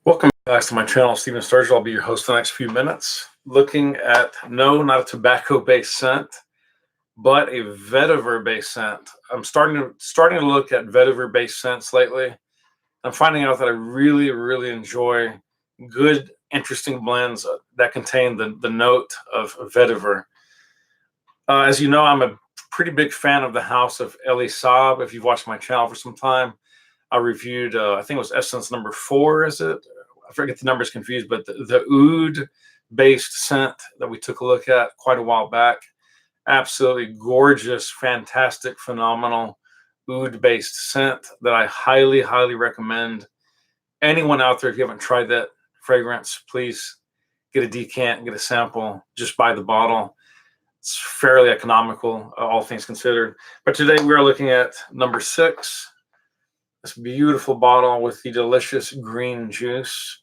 Welcome back to my channel, Stephen Sturgill. I'll be your host for the next few minutes, looking at not a tobacco-based scent, but a vetiver-based scent. I'm starting to look at vetiver-based scents lately. I'm finding out that I really enjoy good, interesting blends that contain the note of vetiver. As you know, I'm a pretty big fan of the house of Elie Saab. If you've watched my channel for some time, I reviewed, I think it was essence number 4, is it? I forget the numbers confused, but the oud-based scent that we took a look at quite a while back. Absolutely gorgeous, fantastic, phenomenal oud-based scent that I highly recommend. Anyone out there, if you haven't tried that fragrance, please get a decant, get a sample, just buy the bottle. It's fairly economical, all things considered. But today we are looking at number 6. This beautiful bottle with the delicious green juice.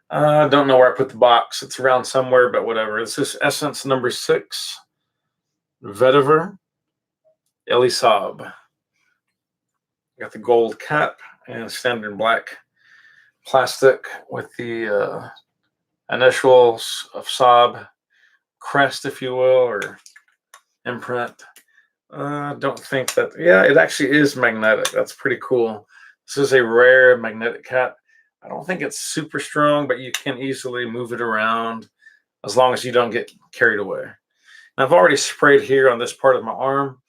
I don't know where I put the box. It's around somewhere, but whatever. This is essence number 6, vetiver, Elie Saab. Got the gold cap and standard black plastic with the initials of Saab, crest, if you will, or imprint. Don't think that. Yeah, it actually is magnetic. That's pretty cool. This is a rare magnetic cap. I don't think it's super strong, but you can easily move it around as long as you don't get carried away. And I've already sprayed here on this part of my arm.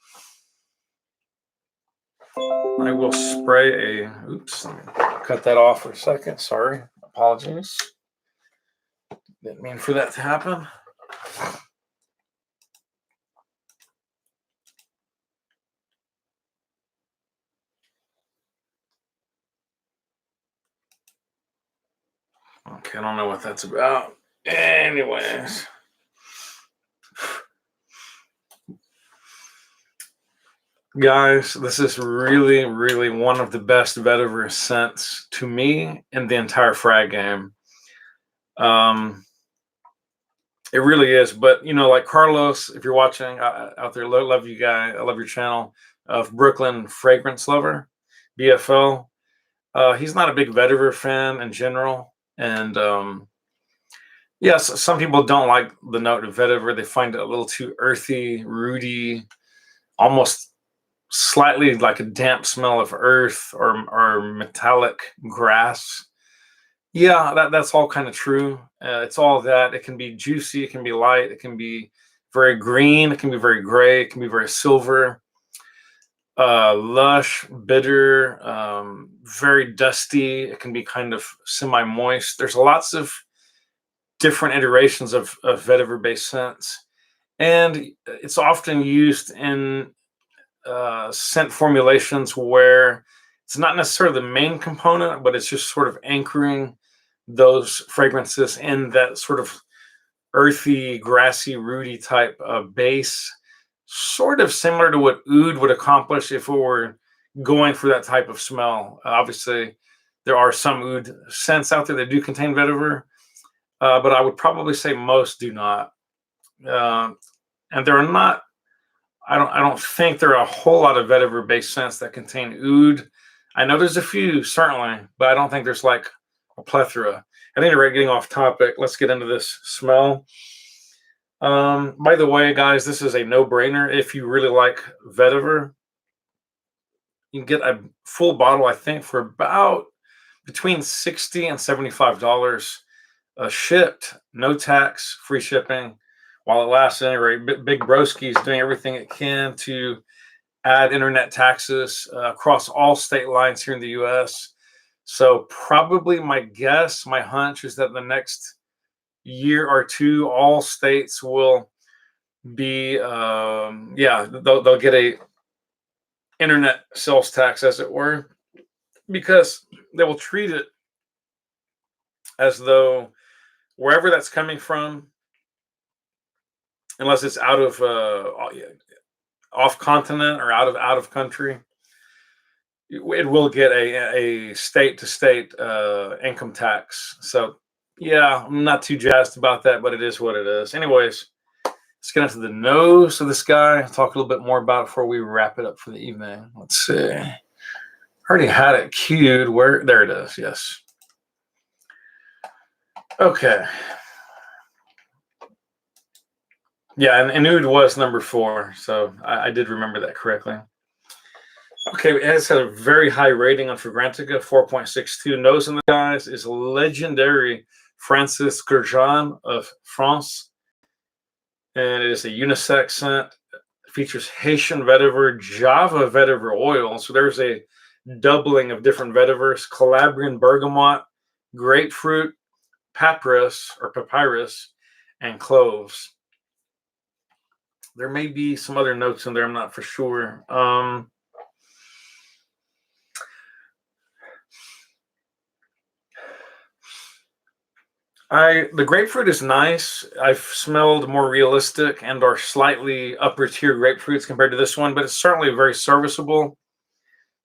I will spray a, oops, let me cut that off for a second. Sorry, apologies. Didn't mean for that to happen. Okay, I don't know what that's about. Anyways. Guys, this is really one of the best vetiver scents to me in the entire frag game. It really is. But, you know, like Carlos, if you're watching out there, love you guys. I love your channel, of Brooklyn Fragrance Lover, BFL. He's not a big vetiver fan in general. And yes, some people don't like the note of vetiver. They find it a little too earthy, rooty, almost slightly like a damp smell of earth or metallic grass. Yeah, that's all kind of true. It's all that. It can be juicy, it can be light, it can be very green, it can be very gray, it can be very silver, lush, bitter, very dusty. It can be kind of semi-moist. There's lots of different iterations of vetiver-based scents, and it's often used in scent formulations where it's not necessarily the main component, but it's just sort of anchoring those fragrances in that sort of earthy, grassy, rooty type of base, sort of similar to what oud would accomplish if we were going for that type of smell. Obviously, there are some oud scents out there that do contain vetiver, but I would probably say most do not. And there are not, I don't think there are a whole lot of vetiver-based scents that contain oud. I know there's a few, certainly, but I don't think there's like a plethora. At any rate, getting off topic, let's get into this smell. By the way, guys, this is a no-brainer. If you really like vetiver, you can get a full bottle, I think, for about between $60 and $75, shipped, no tax, free shipping. While it lasts, at any rate, Big Broski is doing everything it can to add internet taxes across all state lines here in the U.S. So probably my guess, my hunch is that the next year or two, all states will be, they'll get a internet sales tax, as it were, because they will treat it as though wherever that's coming from, unless it's out of off continent or out of country, it will get a state to state income tax. So yeah, I'm not too jazzed about that, but it is what it is. Anyways, let's get into the nose of this guy. I'll talk a little bit more about it before we wrap it up for the evening. Let's see. I already had it cued. Where? There it is. Yes. Okay. Yeah, and Oud was number 4, so I did remember that correctly. Okay, it has a very high rating on Fragrantica, 4.62. Nose in the Guys is legendary Francis Grosjean of France, and it is a unisex scent. It features Haitian vetiver, Java vetiver oil. So there's a doubling of different vetivers: Calabrian bergamot, grapefruit, papyrus, and cloves. There may be some other notes in there. I'm not for sure. The grapefruit is nice. I've smelled more realistic and or slightly upper tier grapefruits compared to this one, but it's certainly very serviceable.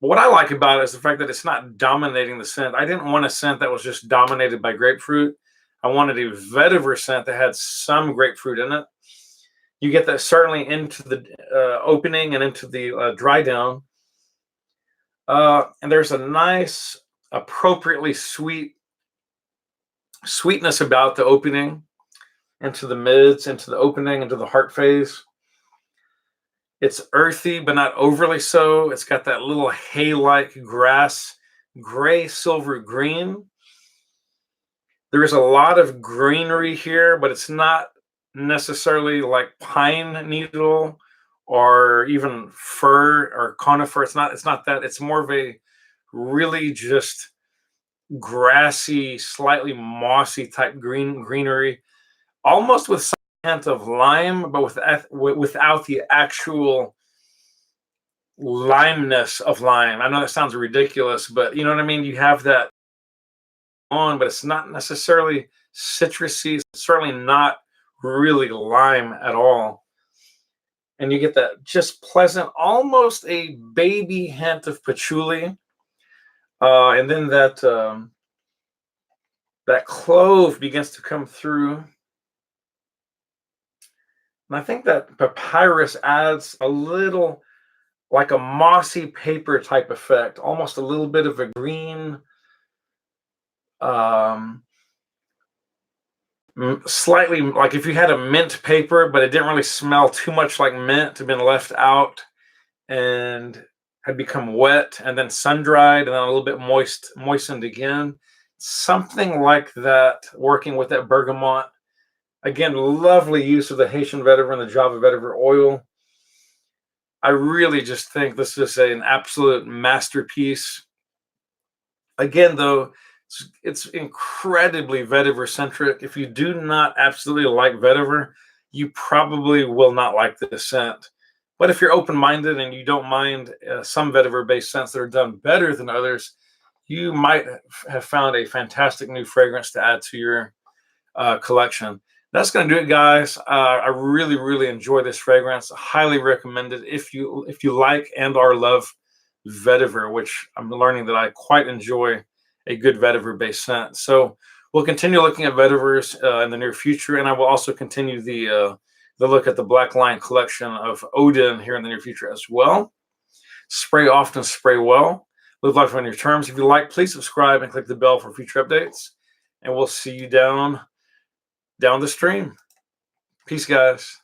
But what I like about it is the fact that it's not dominating the scent. I didn't want a scent that was just dominated by grapefruit. I wanted a vetiver scent that had some grapefruit in it. You get that certainly into the opening and into the dry down. And there's a nice, appropriately sweetness about the opening, into the mids, into the opening, into the heart phase. It's earthy, but not overly so. It's got that little hay-like grass, gray, silver green. There is a lot of greenery here, but it's not necessarily like pine needle or even fir or conifer. It's not that. It's more of a really just grassy, slightly mossy type greenery, almost with some hint of lime, but without the actual limeness of lime. I know that sounds ridiculous, but you know what I mean? You have that on, but it's not necessarily citrusy. It's certainly not really lime at all. And you get that just pleasant, almost a baby hint of patchouli. And then that clove begins to come through. And I think that papyrus adds a little, like a mossy paper type effect, almost a little bit of a green, slightly like if you had a mint paper, but it didn't really smell too much like mint, had been left out and had become wet and then sun dried and then a little bit moistened again. Something like that, working with that bergamot. Again, lovely use of the Haitian vetiver and the Java vetiver oil. I really just think this is an absolute masterpiece. Again, though, it's incredibly vetiver centric. If you do not absolutely like vetiver, you probably will not like this scent. But if you're open-minded and you don't mind some vetiver-based scents that are done better than others, you might have found a fantastic new fragrance to add to your collection. That's going to do it, guys. I really, really enjoy this fragrance. Highly recommend it if you like and or love vetiver, which I'm learning that I quite enjoy a good vetiver-based scent. So we'll continue looking at vetivers in the near future, and I will also continue the look at the Black Line collection of Odin here in the near future as well. Spray often, spray well. Live life on your terms. If you like, please subscribe and click the bell for future updates, and we'll see you down the stream. Peace, guys.